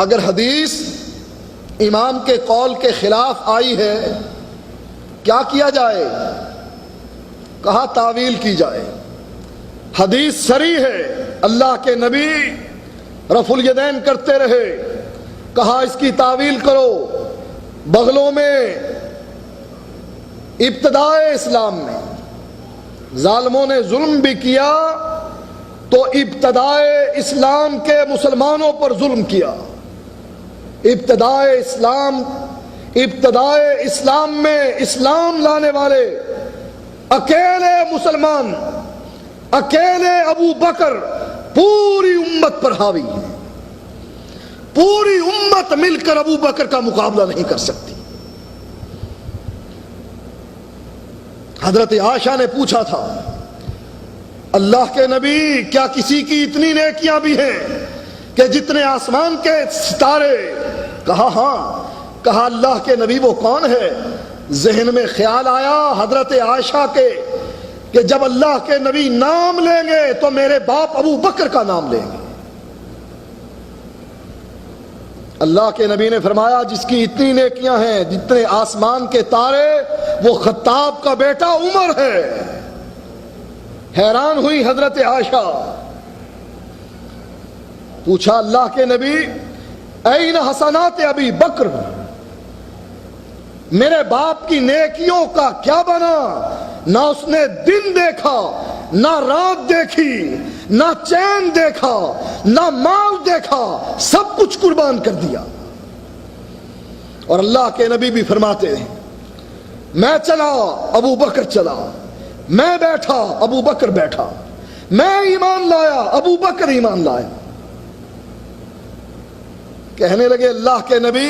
اگر حدیث امام کے قول کے خلاف آئی ہے کیا کیا جائے؟ کہا تعویل کی جائے۔ حدیث صریح ہے، اللہ کے نبی رفع الیدین کرتے رہے، کہا اس کی تعویل کرو۔ بغلوں میں ابتدائے اسلام میں ظالموں نے ظلم بھی کیا تو ابتدائے اسلام کے مسلمانوں پر ظلم کیا۔ ابتدائے اسلام میں اسلام لانے والے اکیلے مسلمان، اکیلے ابو بکر پوری امت پر حاوی ہے۔ پوری امت مل کر ابو بکر کا مقابلہ نہیں کر سکتی۔ حضرت عائشہ نے پوچھا تھا اللہ کے نبی کیا کسی کی اتنی نیکیاں بھی ہیں کہ جتنے آسمان کے ستارے؟ کہا ہاں۔ کہا اللہ کے نبی وہ کون ہے؟ ذہن میں خیال آیا حضرت عائشہ کے کہ جب اللہ کے نبی نام لیں گے تو میرے باپ ابو بکر کا نام لیں گے۔ اللہ کے نبی نے فرمایا جس کی اتنی نیکیاں ہیں جتنے آسمان کے تارے وہ خطاب کا بیٹا عمر ہے۔ حیران ہوئی حضرت عائشہ، پوچھا اللہ کے نبی این حسنات ابی بکر، میرے باپ کی نیکیوں کا کیا بنا؟ نہ اس نے دن دیکھا، نہ رات دیکھی، نہ چین دیکھا، نہ مال دیکھا، سب کچھ قربان کر دیا۔ اور اللہ کے نبی بھی فرماتے ہیں میں چلا ابو بکر چلا، میں بیٹھا ابو بکر بیٹھا، میں ایمان لایا ابو بکر ایمان لایا۔ کہنے لگے اللہ کے نبی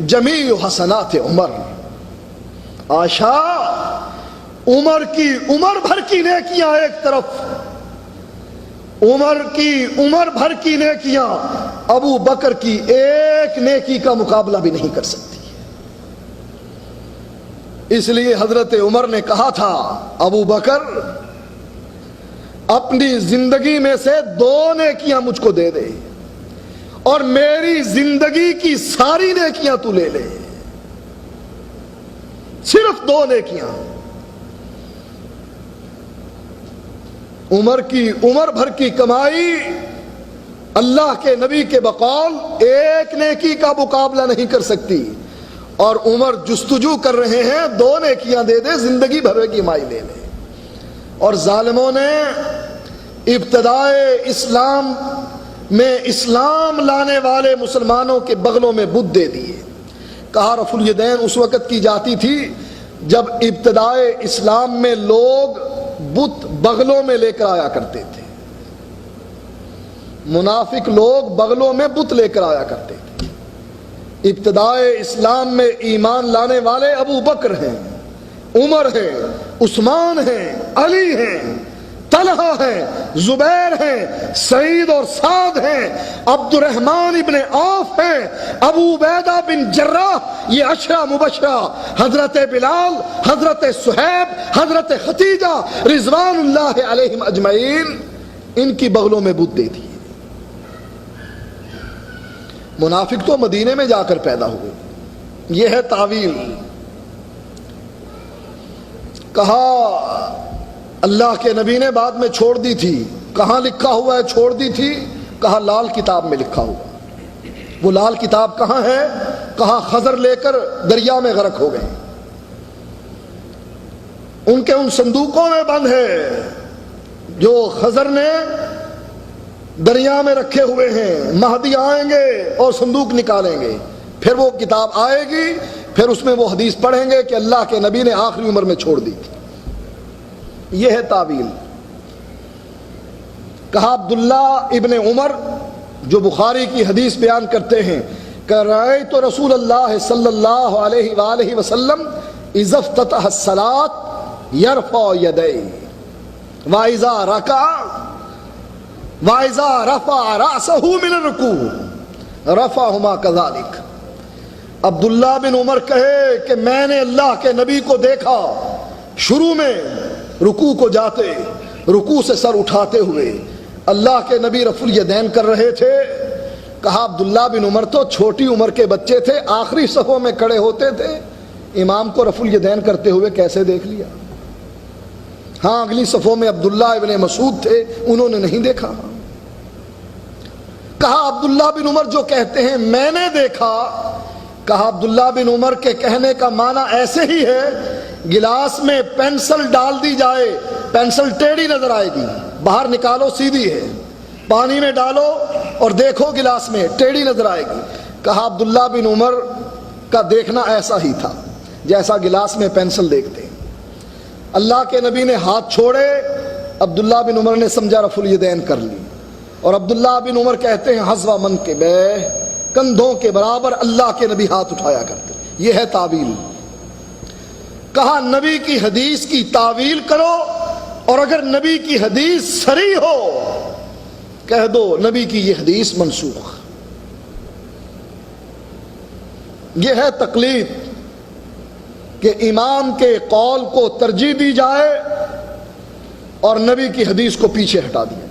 جمیع حسنات عمر، عائشہ عمر بھر کی نیکیاں ایک طرف، عمر بھر کی نیکیاں ابو بکر کی ایک نیکی کا مقابلہ بھی نہیں کر سکتی۔ اس لیے حضرت عمر نے کہا تھا ابو بکر اپنی زندگی میں سے 2 نیکیاں مجھ کو دے دے اور میری زندگی کی ساری نیکیاں تو لے لے، صرف 2 نیکیاں۔ عمر بھر کی کمائی اللہ کے نبی کے بقول ایک نیکی کا مقابلہ نہیں کر سکتی، اور عمر جستجو کر رہے ہیں 2 نیکیاں دے دے، زندگی بھر کی کمائی لے لے۔ اور ظالموں نے ابتدائے اسلام میں اسلام لانے والے مسلمانوں کے بغلوں میں بت دے دیے۔ کہا رفع الیدین اس وقت کی جاتی تھی جب ابتدائے اسلام میں لوگ بت بغلوں میں لے کر آیا کرتے تھے، منافق لوگ بغلوں میں بت لے کر آیا کرتے تھے۔ ابتدائے اسلام میں ایمان لانے والے ابو بکر ہیں، عمر ہیں، عثمان ہیں، علی ہیں، طلحہ ہیں، زبیر ہیں، سعید اور سعد ہیں، عبد الرحمن ابن عوف ہیں، ابو عبیدہ بن جراح، یہ 10 مبشرہ، حضرت بلال، حضرت صہیب، حضرت ختیجہ رضوان اللہ علیہم اجمعین، ان کی بغلوں میں بت دے دی۔ منافق تو مدینے میں جا کر پیدا ہوئے، یہ ہے تعویل۔ کہا اللہ کے نبی نے بعد میں چھوڑ دی تھی، کہاں لکھا ہوا ہے چھوڑ دی تھی؟ کہا لال کتاب میں لکھا ہوا۔ وہ لال کتاب کہاں ہے؟ کہا خضر لے کر دریا میں غرق ہو گئے، ان کے ان صندوقوں میں بند ہے جو خضر نے دریا میں رکھے ہوئے ہیں۔ مہدی آئیں گے اور صندوق نکالیں گے، پھر وہ کتاب آئے گی، پھر اس میں وہ حدیث پڑھیں گے کہ اللہ کے نبی نے آخری عمر میں چھوڑ دی تھی۔ یہ ہے تعویل۔ کہا عبداللہ ابن عمر جو بخاری کی حدیث بیان کرتے ہیں کہ رأیت رسول اللہ صلی اللہ علیہ وآلہ وسلم اذا افتتح الصلاۃ یرفع یدیہ واذا رکع واذا رفع رأسہ من الرکوع رفعہما کذالک۔ عبداللہ بن عمر کہے کہ میں نے اللہ کے نبی کو دیکھا شروع میں رکوع کو جاتے، رکوع سے سر اٹھاتے ہوئے، اللہ کے نبی رفع الیدین کر رہے تھے، کہا عبداللہ بن عمر تو چھوٹی عمر کے بچے تھے، آخری صفوں میں کھڑے ہوتے تھے، امام کو رفع الیدین کرتے ہوئے کیسے دیکھ لیا؟ ہاں اگلی صفوں میں عبداللہ ابن مسعود تھے، انہوں نے نہیں دیکھا۔ کہا عبداللہ بن عمر جو کہتے ہیں میں نے دیکھا، کہا عبداللہ بن عمر کے کہنے کا معنی ایسے ہی ہے، گلاس میں پینسل ڈال دی جائے، پینسل ٹیڑھی نظر آئے گی، باہر نکالو سیدھی ہے، پانی میں ڈالو اور دیکھو گلاس میں ٹیڑھی نظر آئے گی۔ کہا عبداللہ بن عمر کا دیکھنا ایسا ہی تھا جیسا گلاس میں پینسل دیکھتے ہیں۔ اللہ کے نبی نے ہاتھ چھوڑے، عبداللہ بن عمر نے سمجھا رفع الیدین کر لی، اور عبداللہ بن عمر کہتے ہیں حذو منکبہ، کندھوں کے برابر اللہ کے نبی ہاتھ اٹھایا کرتے۔ یہ ہے تعویل۔ کہا نبی کی حدیث کی تعویل کرو، اور اگر نبی کی حدیث صریح ہو کہہ دو نبی کی یہ حدیث منسوخ۔ یہ ہے تقلید کہ امام کے قول کو ترجیح دی جائے اور نبی کی حدیث کو پیچھے ہٹا دیا۔